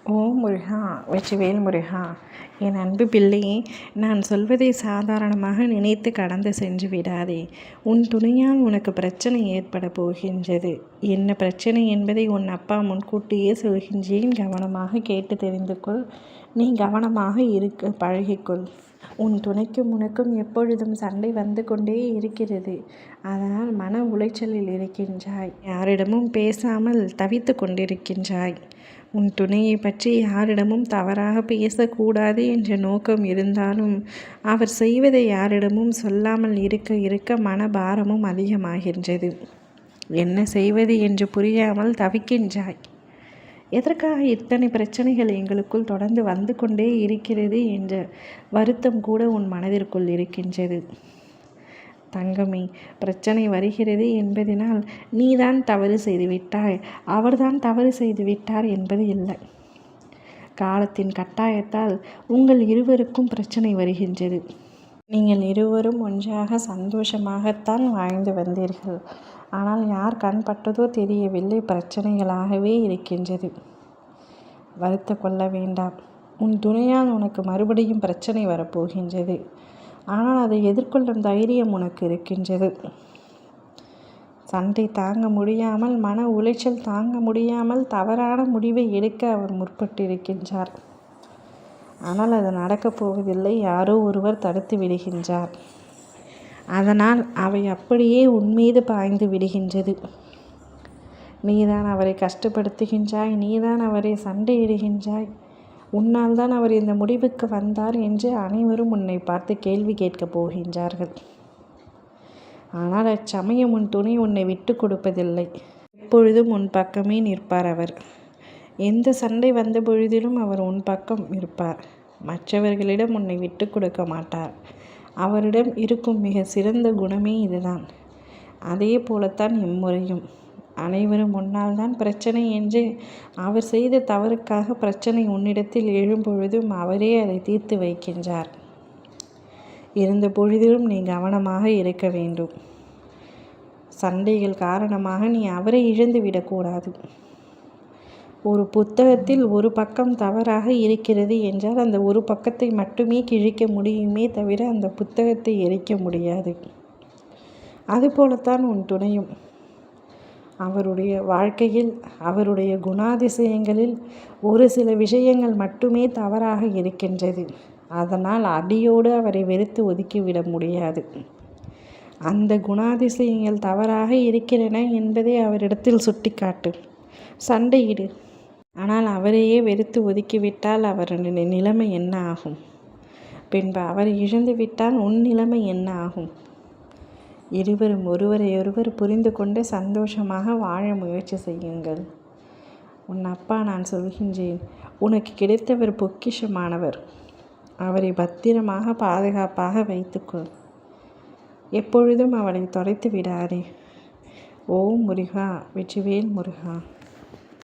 ஓம் முருகா! வெற்றிவேல் முருகா! என் அன்பு பிள்ளையே, நான் சொல்வதை சாதாரணமாக நினைத்து கடந்து சென்று விடாதே. உன் துணையால் உனக்கு பிரச்சனை ஏற்பட போகின்றது. என்ன பிரச்சனை என்பதை உன் அப்பா முன்கூட்டியே சொல்கின்றேன். கவனமாக கேட்டு தெரிந்து கொள். நீ கவனமாக இருக்க பழகிக்கொள். உன் துணைக்கும் உனக்கும் எப்பொழுதும் சண்டை வந்து கொண்டே இருக்கிறது. அதனால் மன உளைச்சலில் இருக்கின்றாய். யாரிடமும் பேசாமல் தவித்து கொண்டிருக்கின்றாய். உன் துணையை பற்றி யாரிடமும் தவறாக பேசக்கூடாது என்ற நோக்கம் இருந்தாலும் அவர் செய்வதை யாரிடமும் சொல்லாமல் இருக்க இருக்க மனபாரமும் அதிகமாகின்றது. என்ன செய்வது என்று புரியாமல் தவிக்கின்றாய். எதற்காக இத்தனை பிரச்சனைகள் எங்களுக்குள் தொடர்ந்து வந்து கொண்டே இருக்கிறது என்ற வருத்தம் கூட உன் மனதிற்குள் இருக்கின்றது. தங்கமே, பிரச்சனை வருகிறது என்பதனால் நீதான் தவறு செய்துவிட்டாய், அவர்தான் தவறு செய்துவிட்டார் என்பது இல்லை. காலத்தின் கட்டாயத்தால் உங்கள் இருவருக்கும் பிரச்சனை வருகின்றது. நீங்கள் இருவரும் ஒன்றாக சந்தோஷமாகத்தான் வாழ்ந்து வந்தீர்கள். ஆனால் யார் கண்பட்டதோ தெரியவில்லை, பிரச்சனைகளாகவே இருக்கின்றது. வருத்த கொள்ள வேண்டாம். உன் துணையால் உனக்கு மறுபடியும் பிரச்சனை வரப்போகின்றது. ஆனால் அதை எதிர்கொள்ளும் தைரியம் உனக்கு இருக்கின்றது. சண்டை தாங்க முடியாமல், மன உளைச்சல் தாங்க முடியாமல் தவறான முடிவை எடுக்க அவர் முற்பட்டிருக்கின்றார். ஆனால் அது நடக்கப் போவதில்லை. யாரோ ஒருவர் தடுத்து விடுகின்றார். அதனால் அவை அப்படியே உன்மீது பாய்ந்து விடுகின்றது. நீதான் அவரை கஷ்டப்படுத்துகின்றாய், நீதான் அவரை சண்டையிடுகின்றாய். உன்னால் தான் அவர் இந்த முடிவுக்கு வந்தார் என்று அனைவரும் உன்னை பார்த்து கேள்வி கேட்கப் போகின்றார்கள். ஆனால் அச்சமயம் உன் துணை உன்னை விட்டு கொடுப்பதில்லை. எப்பொழுதும் உன் பக்கமே நிற்பார் அவர். எந்த சண்டை வந்த பொழுதிலும் அவர் உன் பக்கம் இருப்பார். மற்றவர்களிடம் உன்னை விட்டு கொடுக்க மாட்டார். அவரிடம் இருக்கும் மிக சிறந்த குணமே இதுதான். அதே போலத்தான் இம்முறையும் அனைவரும் உன்னால் தான் பிரச்சனை என்று அவர் செய்த தவறுக்காக பிரச்சனை உன்னிடத்தில் எழும்பொழுதும் அவரே அதை தீர்த்து வைக்கின்றார். இருந்த பொழுதிலும் நீ கவனமாக இருக்க வேண்டும். சண்டைகள் காரணமாக நீ அவரை இழந்து விடக்கூடாது. ஒரு புத்தகத்தில் ஒரு பக்கம் தவறாக இருக்கிறது என்றால் அந்த ஒரு பக்கத்தை மட்டுமே கிழிக்க முடியுமே தவிர அந்த புத்தகத்தை எரிக்க முடியாது. அதுபோலத்தான் உன் துணையும். அவருடைய வாழ்க்கையில், அவருடைய குணாதிசயங்களில் ஒரு சில விஷயங்கள் மட்டுமே தவறாக இருக்கின்றது. அதனால் அடியோடு அவரை வெறுத்து ஒதுக்கிவிட முடியாது. அந்த குணாதிசயங்கள் தவறாக இருக்கிறன என்பதை அவரிடத்தில் சுட்டிக்காட்டு. சண்டையிடு. ஆனால் அவரையே வெறுத்து ஒதுக்கிவிட்டால் அவருடைய நிலைமை என்ன ஆகும்? பின்பு அவரை இழந்து விட்டால் உன் நிலைமை என்ன ஆகும்? இருவரும் ஒருவரையொருவர் புரிந்து கொண்டு சந்தோஷமாக வாழ முயற்சி செய்யுங்கள். உன் அப்பா நான் சொல்கின்றேன், உனக்கு கிடைத்தவர் பொக்கிஷமானவர். அவரை பத்திரமாக பாதுகாப்பாக வைத்துக்கொள். எப்பொழுதும் அவளை தொலைத்து விடாதே. ஓம் முருகா! வெற்றிவேல் முருகா!